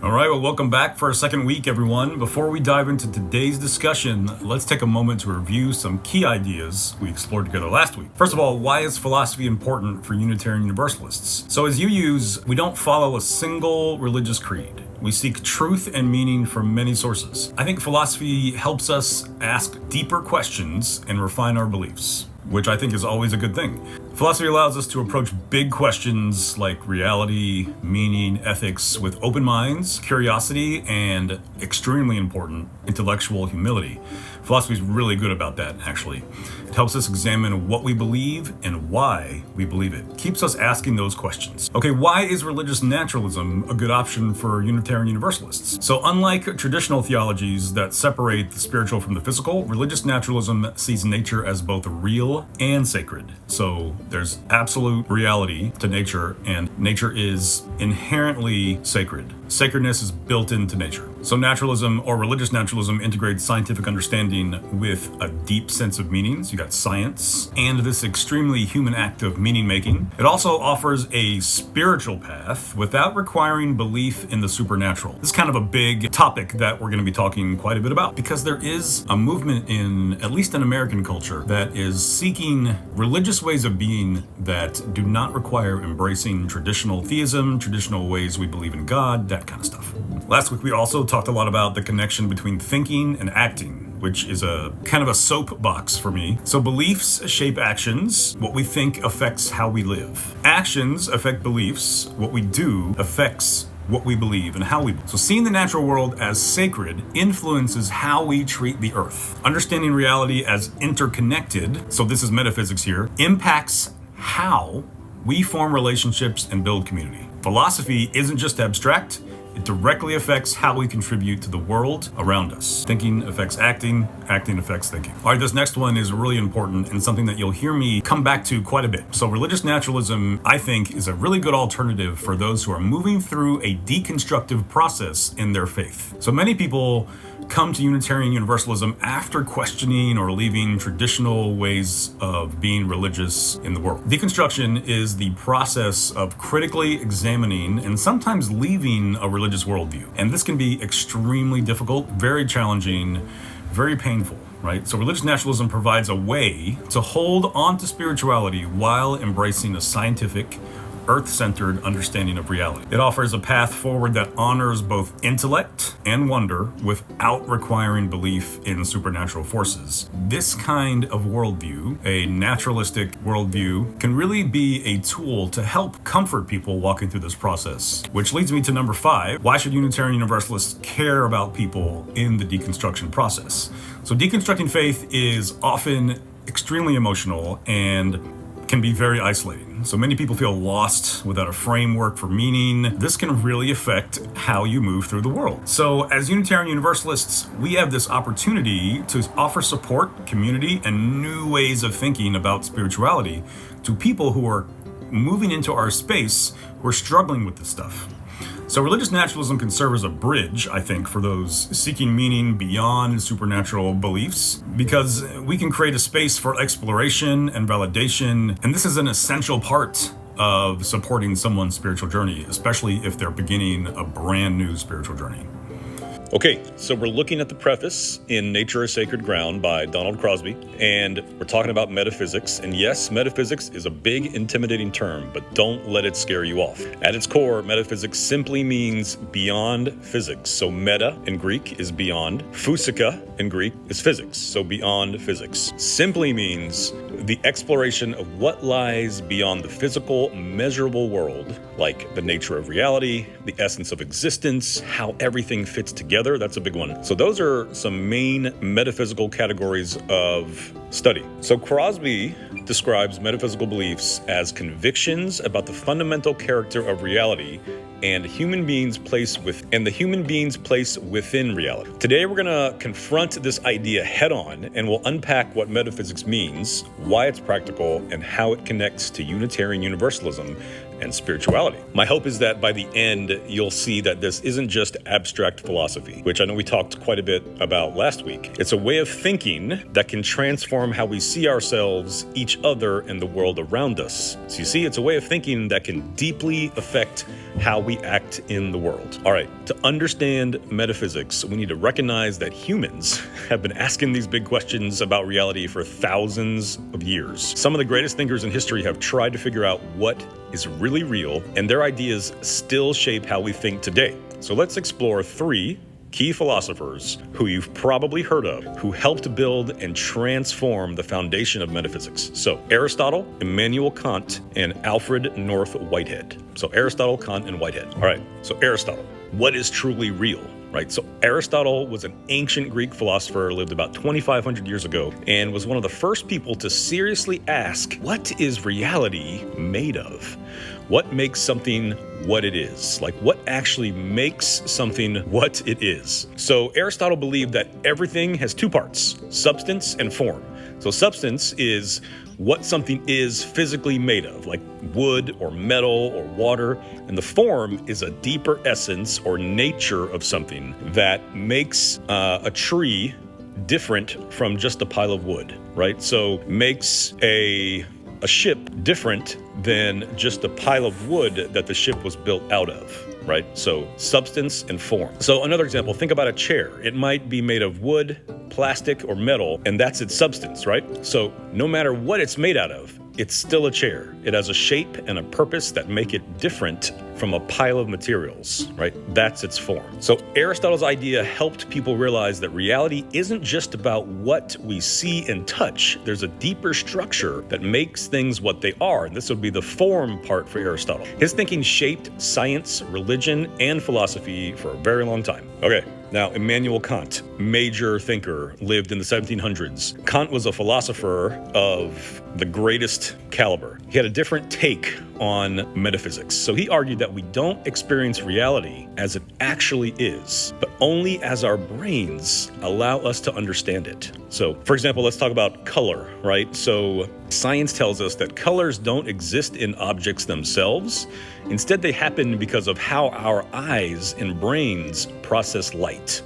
All right, well, welcome back for our second week, everyone. Before we dive into today's discussion, let's take a moment to review some key ideas we explored together last week. First of all, why is philosophy important for Unitarian Universalists? So as UUs, we don't follow a single religious creed. We seek truth and meaning from many sources. I think philosophy helps us ask deeper questions and refine our beliefs, which I think is always a good thing. Philosophy allows us to approach big questions like reality, meaning, ethics with open minds, curiosity, and extremely important, intellectual humility. Philosophy is really good about that, actually. It helps us examine what we believe and why we believe it. It keeps us asking those questions. Okay, why is religious naturalism a good option for Unitarian Universalists? So unlike traditional theologies that separate the spiritual from the physical, religious naturalism sees nature as both real and sacred. So there's absolute reality to nature, and nature is inherently sacred. Sacredness is built into nature. So naturalism, or religious naturalism, integrates scientific understanding with a deep sense of meanings. You got science and this extremely human act of meaning making. It also offers a spiritual path without requiring belief in the supernatural. This is kind of a big topic that we're going to be talking quite a bit about, because there is a movement in, at least in American culture, that is seeking religious ways of being that do not require embracing traditional theism, traditional ways we believe in God, that kind of stuff. Last week we also talked a lot about the connection between thinking and acting, which is a kind of a soapbox for me. So beliefs shape actions. What we think affects how we live. Actions affect beliefs. What we do affects what we believe and how we believe. So seeing the natural world as sacred influences how we treat the earth. Understanding reality as interconnected, so this is metaphysics here, impacts how we form relationships and build community. Philosophy isn't just abstract. It directly affects how we contribute to the world around us. Thinking affects acting, acting affects thinking. All right, this next one is really important and something that you'll hear me come back to quite a bit. So religious naturalism, I think, is a really good alternative for those who are moving through a deconstructive process in their faith. So many people come to Unitarian Universalism after questioning or leaving traditional ways of being religious in the world. Deconstruction is the process of critically examining and sometimes leaving a religious worldview. And this can be extremely difficult, very challenging, very painful, right? So religious naturalism provides a way to hold on to spirituality while embracing a scientific, earth-centered understanding of reality. It offers a path forward that honors both intellect and wonder without requiring belief in supernatural forces. This kind of worldview, a naturalistic worldview, can really be a tool to help comfort people walking through this process. Which leads me to number 5. Why should Unitarian Universalists care about people in the deconstruction process? So deconstructing faith is often extremely emotional and can be very isolating. So many people feel lost without a framework for meaning. This can really affect how you move through the world. So as Unitarian Universalists, we have this opportunity to offer support, community, and new ways of thinking about spirituality to people who are moving into our space who are struggling with this stuff. So religious naturalism can serve as a bridge, I think, for those seeking meaning beyond supernatural beliefs, because we can create a space for exploration and validation, and this is an essential part of supporting someone's spiritual journey, especially if they're beginning a brand new spiritual journey. Okay, so we're looking at the preface in Nature is Sacred Ground by Donald Crosby, and we're talking about metaphysics. And yes, metaphysics is a big, intimidating term, but don't let it scare you off. At its core, metaphysics simply means beyond physics. So meta in Greek is beyond. Physika in Greek is physics, so beyond physics. Simply means the exploration of what lies beyond the physical, measurable world, like the nature of reality, the essence of existence, how everything fits together. That's a big one. So those are some main metaphysical categories of study. So Crosby describes metaphysical beliefs as convictions about the fundamental character of reality and the human being's place within reality. Today we're going to confront this idea head on, and we'll unpack what metaphysics means, why it's practical, and how it connects to Unitarian Universalism and spirituality. My hope is that by the end, you'll see that this isn't just abstract philosophy, which I know we talked quite a bit about last week. It's a way of thinking that can transform how we see ourselves, each other, and the world around us. So you see, it's a way of thinking that can deeply affect how we act in the world. All right, to understand metaphysics, we need to recognize that humans have been asking these big questions about reality for thousands of years. Some of the greatest thinkers in history have tried to figure out what is really real, and their ideas still shape how we think today. So let's explore 3 key philosophers who you've probably heard of, who helped build and transform the foundation of metaphysics. So Aristotle, Immanuel Kant, and Alfred North Whitehead. So Aristotle, Kant, and Whitehead. All right, so Aristotle, what is truly real? Right, so Aristotle was an ancient Greek philosopher, lived about 2,500 years ago, and was one of the first people to seriously ask, what is reality made of? What makes something what it is? Like, what actually makes something what it is? So Aristotle believed that everything has 2 parts, substance and form. So substance is what something is physically made of, like wood or metal or water, and the form is a deeper essence or nature of something that makes a tree different from just a pile of wood, right? So makes a ship different than just a pile of wood that the ship was built out of. Right? So substance and form. So another example, think about a chair. It might be made of wood, plastic, or metal, and that's its substance, right? So no matter what it's made out of, it's still a chair. It has a shape and a purpose that make it different from a pile of materials, right? That's its form. So Aristotle's idea helped people realize that reality isn't just about what we see and touch. There's a deeper structure that makes things what they are. And this would be the form part for Aristotle. His thinking shaped science, religion, and philosophy for a very long time. Okay. Now, Immanuel Kant, major thinker, lived in the 1700s. Kant was a philosopher of the greatest caliber. He had a different take on metaphysics. So he argued that we don't experience reality as it actually is, but only as our brains allow us to understand it. So, for example, let's talk about color, right? So science tells us that colors don't exist in objects themselves. Instead, they happen because of how our eyes and brains process light.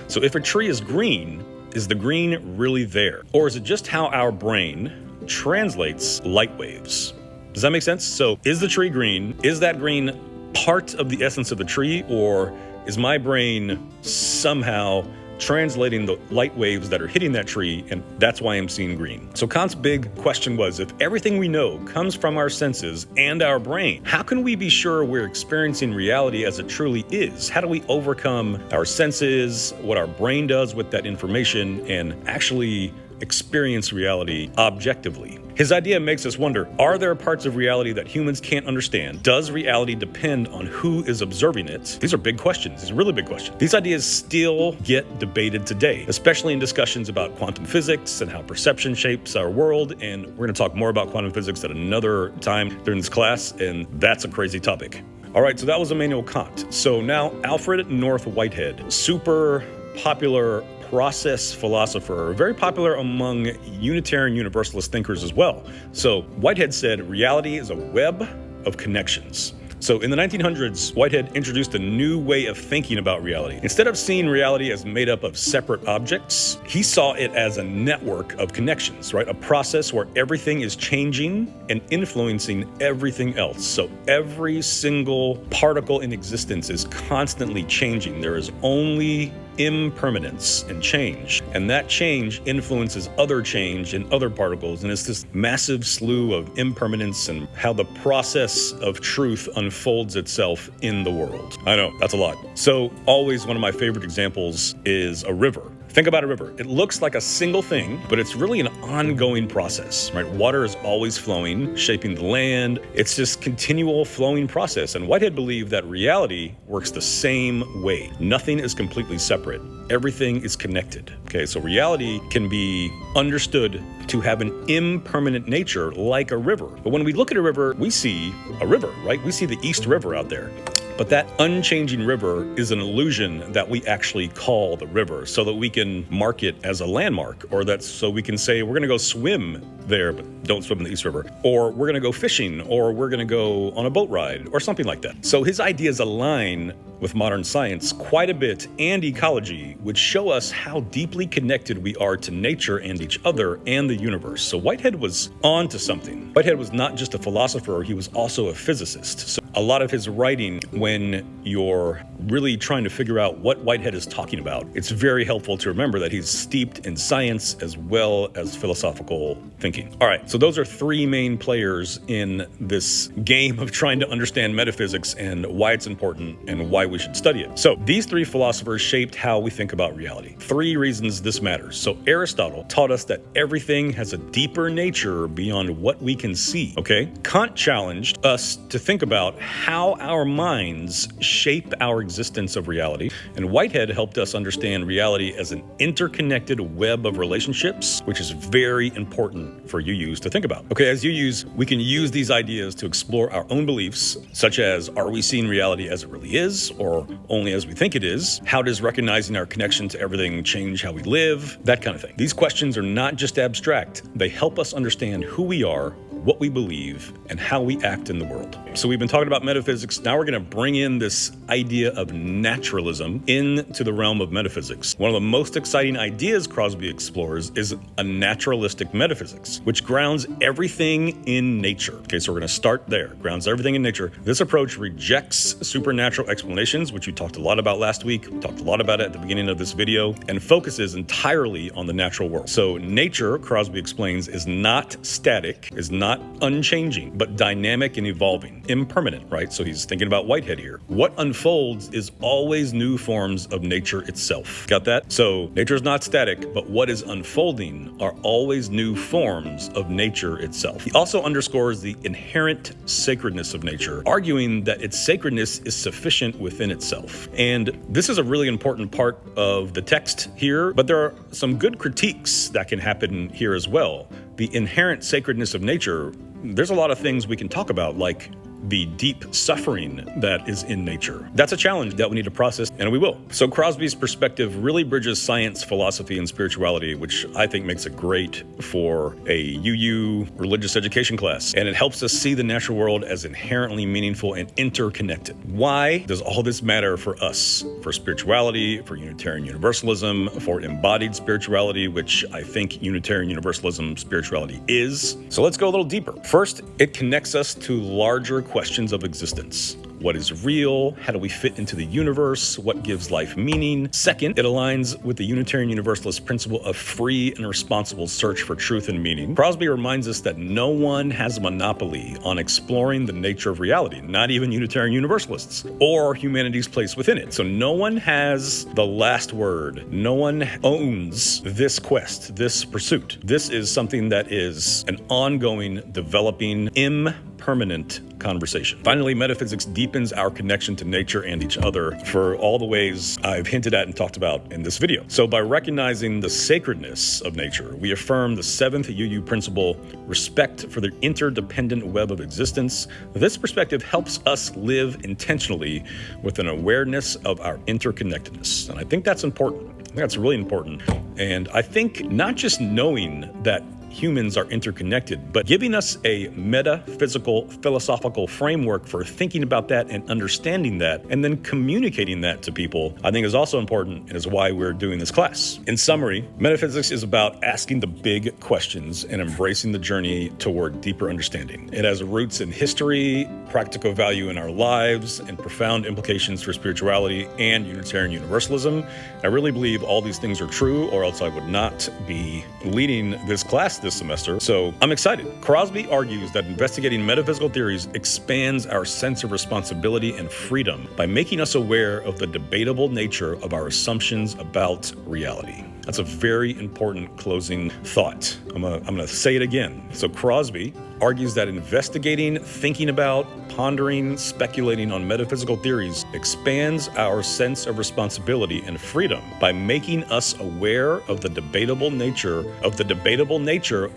So if a tree is green, is the green really there? Or is it just how our brain translates light waves? Does that make sense? So is the tree green? Is that green part of the essence of the tree? Or is my brain somehow translating the light waves that are hitting that tree, and that's why I'm seeing green? So Kant's big question was, if everything we know comes from our senses and our brain, how can we be sure we're experiencing reality as it truly is? How do we overcome our senses, what our brain does with that information, and actually experience reality objectively? His idea makes us wonder, are there parts of reality that humans can't understand? Does reality depend on who is observing it? These are big questions. These are really big questions. These ideas still get debated today, especially in discussions about quantum physics and how perception shapes our world. And we're going to talk more about quantum physics at another time during this class, and that's a crazy topic. All right, so that was Immanuel Kant. So now Alfred North Whitehead, super popular process philosopher, very popular among Unitarian Universalist thinkers as well. So Whitehead said, reality is a web of connections. So in the 1900s, Whitehead introduced a new way of thinking about reality. Instead of seeing reality as made up of separate objects, he saw it as a network of connections, right? A process where everything is changing and influencing everything else. So every single particle in existence is constantly changing. There is only impermanence and change, and that change influences other change in other particles, and it's this massive slew of impermanence and how the process of truth unfolds itself in the world. I know, that's a lot. So always one of my favorite examples is a river. Think about a river. It looks like a single thing, but it's really an ongoing process, right? Water is always flowing, shaping the land. It's this continual flowing process. And Whitehead believed that reality works the same way. Nothing is completely separate. Everything is connected. Okay, so reality can be understood to have an impermanent nature like a river. But when we look at a river, we see a river, right? We see the East River out there. But that unchanging river is an illusion that we actually call the river so that we can mark it as a landmark, or that's so we can say we're going to go swim there, but don't swim in the East River, or we're going to go fishing, or we're going to go on a boat ride, or something like that. So his ideas align with modern science quite a bit and ecology, which show us how deeply connected we are to nature and each other and the universe. So Whitehead was on to something. Whitehead was not just a philosopher, he was also a physicist. So a lot of his writing, when you're really trying to figure out what Whitehead is talking about, it's very helpful to remember that he's steeped in science as well as philosophical thinking. All right, so those are three main players in this game of trying to understand metaphysics and why it's important and why we should study it. So these three philosophers shaped how we think about reality. Three reasons this matters. So Aristotle taught us that everything has a deeper nature beyond what we can see, okay? Kant challenged us to think about how our minds shape our existence of reality. And Whitehead helped us understand reality as an interconnected web of relationships, which is very important for UUs to think about. Okay, as UUs, we can use these ideas to explore our own beliefs, such as, are we seeing reality as it really is, or only as we think it is? How does recognizing our connection to everything change how we live? That kind of thing. These questions are not just abstract. They help us understand who we are, what we believe, and how we act in the world. So we've been talking about metaphysics. Now we're going to bring in this idea of naturalism into the realm of metaphysics. One of the most exciting ideas Crosby explores is a naturalistic metaphysics, which grounds everything in nature. Okay, so we're going to start there. Grounds everything in nature. This approach rejects supernatural explanations, which we talked a lot about last week. We talked a lot about it at the beginning of this video, and focuses entirely on the natural world. So nature, Crosby explains, is not static, is not unchanging, but dynamic and evolving, impermanent, right? So he's thinking about Whitehead here. What unfolds is always new forms of nature itself. Got that? So nature is not static, but what is unfolding are always new forms of nature itself. He also underscores the inherent sacredness of nature, arguing that its sacredness is sufficient within itself. And this is a really important part of the text here, but there are some good critiques that can happen here as well. The inherent sacredness of nature, there's a lot of things we can talk about, like the deep suffering that is in nature. That's a challenge that we need to process, and we will. So Crosby's perspective really bridges science, philosophy, and spirituality, which I think makes it great for a UU religious education class. And it helps us see the natural world as inherently meaningful and interconnected. Why does all this matter for us? For spirituality, for Unitarian Universalism, for embodied spirituality, which I think Unitarian Universalism spirituality is. So let's go a little deeper. First, it connects us to larger questions of existence. What is real? How do we fit into the universe? What gives life meaning? Second, it aligns with the Unitarian Universalist principle of free and responsible search for truth and meaning. Crosby reminds us that no one has a monopoly on exploring the nature of reality, not even Unitarian Universalists, or humanity's place within it. So no one has the last word. No one owns this quest, this pursuit. This is something that is an ongoing, developing, impermanent conversation. Finally, metaphysics deepens our connection to nature and each other for all the ways I've hinted at and talked about in this video. So by recognizing the sacredness of nature, we affirm the seventh UU principle, respect for the interdependent web of existence. This perspective helps us live intentionally with an awareness of our interconnectedness. And I think that's important. I think that's really important. And I think not just knowing that humans are interconnected, but giving us a metaphysical, philosophical framework for thinking about that and understanding that, and then communicating that to people, I think is also important and is why we're doing this class. In summary, metaphysics is about asking the big questions and embracing the journey toward deeper understanding. It has roots in history, practical value in our lives, and profound implications for spirituality and Unitarian Universalism. I really believe all these things are true, or else I would not be leading this class this semester. So I'm excited. Crosby argues that investigating metaphysical theories expands our sense of responsibility and freedom by making us aware of the debatable nature of our assumptions about reality. That's a very important closing thought. I'm gonna say it again. So Crosby argues that investigating, thinking about, pondering, speculating on metaphysical theories expands our sense of responsibility and freedom by making us aware of the debatable nature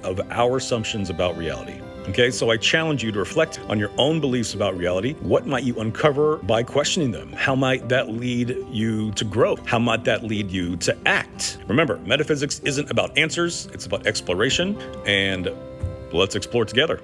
of our assumptions about reality. Okay, so I challenge you to reflect on your own beliefs about reality. What might you uncover by questioning them? How might that lead you to growth? How might that lead you to act? Remember, metaphysics isn't about answers, it's about exploration, and let's explore together.